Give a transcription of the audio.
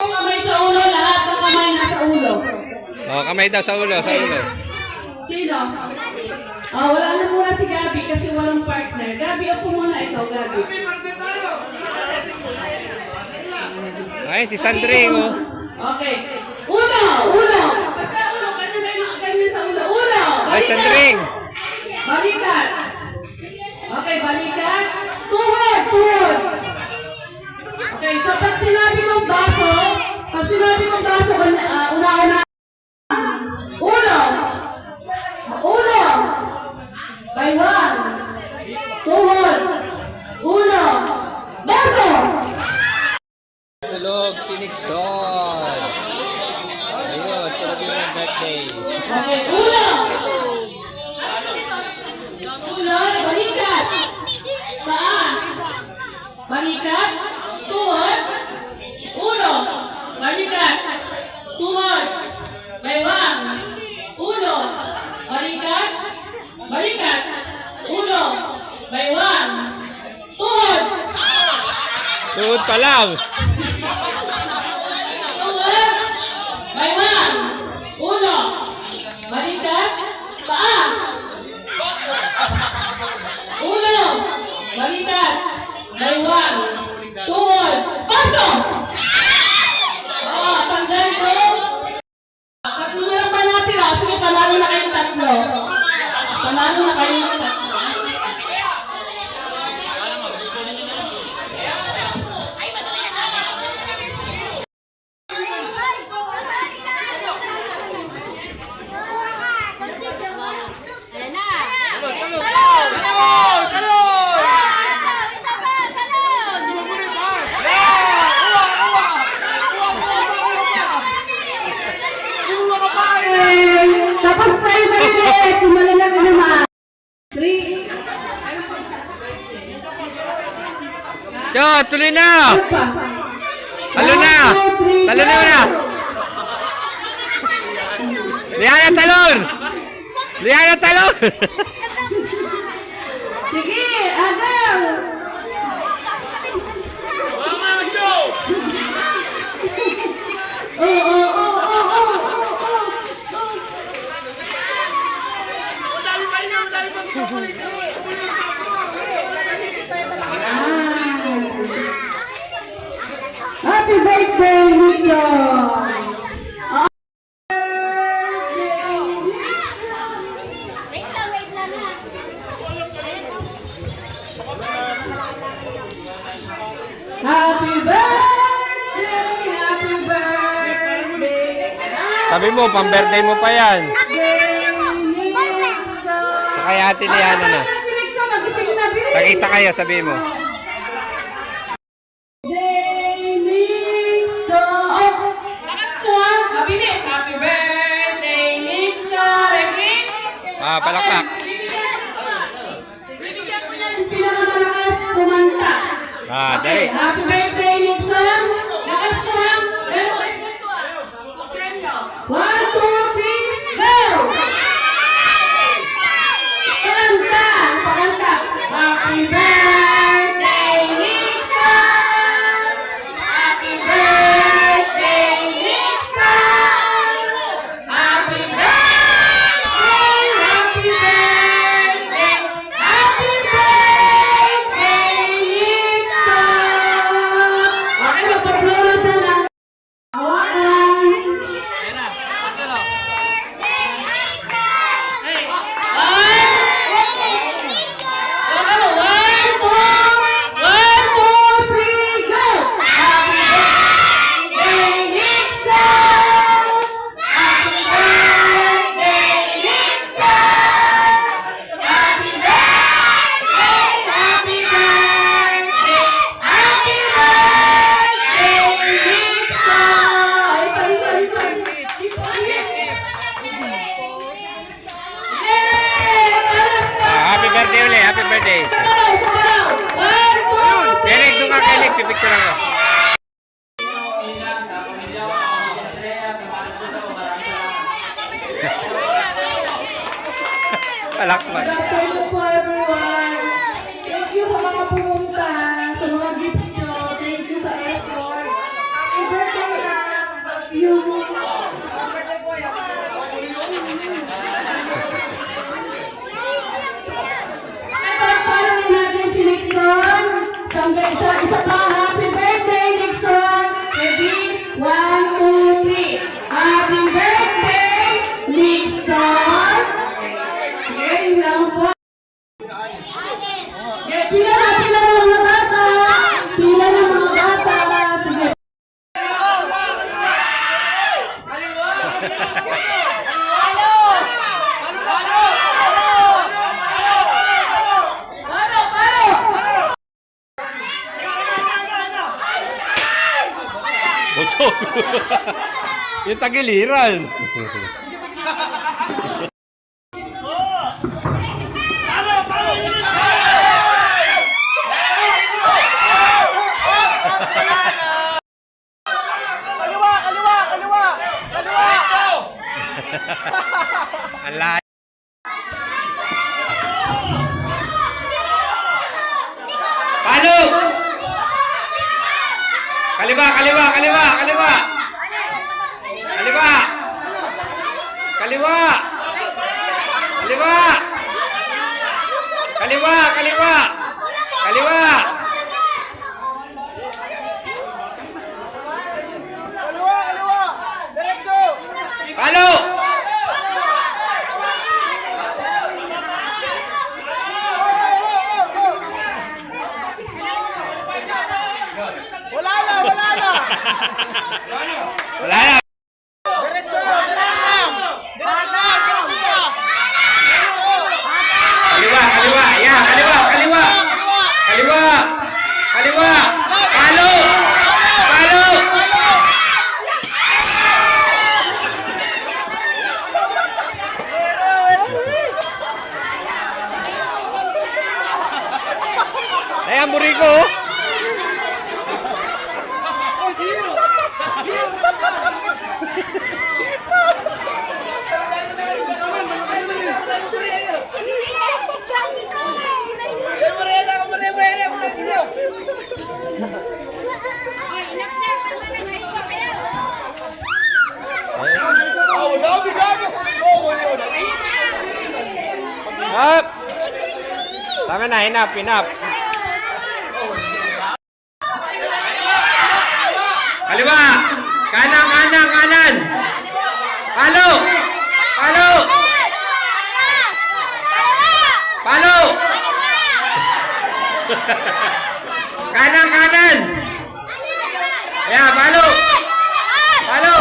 Kamay sa ulo, lahat ng kamay nasa ulo. Oh, kamay daw sa ulo, sa ulo. Sino? Oh, wala na muna si Gabi kasi walang partner. Gabi, upo muna ikaw, Gabi. Ay, si Sandring, oh. Okay. Uno! Basta uno, ganyan sa ulo. Uno! Ay, Sandring! Balikan! Okay, balikan. Tuhod! Okay, so pag sinabi mong baso, una-una. Uno! Baywang! Tuhod! Uno! Baso! Tulog si Nixon. Ayun, tulog yung birthday. Okay, uno! Balikat! Paa! Balikat! Tuhod! Uno! Balikat! Tuhod! Baywang! Uno! Balikat! Uno! Baywang! Tuhod! Tuhod pa lang. Tuhod! Baywang! Uno! Balikat! Paa! Uno! Balikat! Baywang! Tuhod! Paso! Tanggal ko! Tatlo na lang pa natin, sige, panalo na kayong tatlo. Tapos tayo na rin eh. Tumala na naman. 3. Yo, tuloy na! Talo na! Talo na! Liana, talon! Sige, agaw! Happy birthday, Nixon! Happy birthday! Sabi mo, pang-birthday mo pa yan. Kaya ate ni Ana na. Tag-isa kayo, sabi mo. Happy birthday, Nixon! Palakpak. Bibigyan ko yan pinakamalakas kumanta. Dali. Happy birthday, Nixon! Lakas ko lang. 1, 2, 3, go! Pakanta. Happy birthday, Nixon! Happy birthday, Nixon! Happy birthday, happy birthday, Nixon! Okay, magpa-blow na lang. Happy birthday. Derek, doon ka kay Nick. Pipicture ako. Palakman. Thank you sa mga pumunta, sa mga gifts nyo. Thank you sa Bilog. Yung tagiliran. Kaliwa, kaliwa, kaliwa! Kaliwa! Ang layo. Palo! Kaliwa, kaliwa, kaliwa, kaliwa! Kaliwa! Kaliwa! Kaliwa! Kaliwa, kaliwa! Kaliwa! Kaliwa, kaliwa! Diretso! Palo! Wala na, wala na! Wala na. Diretso! Diretso! Diretso! Kaliwa, kaliwa. Yeah, kaliwa, kaliwa. Kaliwa. Kaliwa. Palo! Palo! Ay, ang buriko. Up! Tama na, enough, enough. Kaliwa! Kanan, kanan, kanan! Palo! Palo! Palo! Kanan, kanan! Ya, palo! Palo!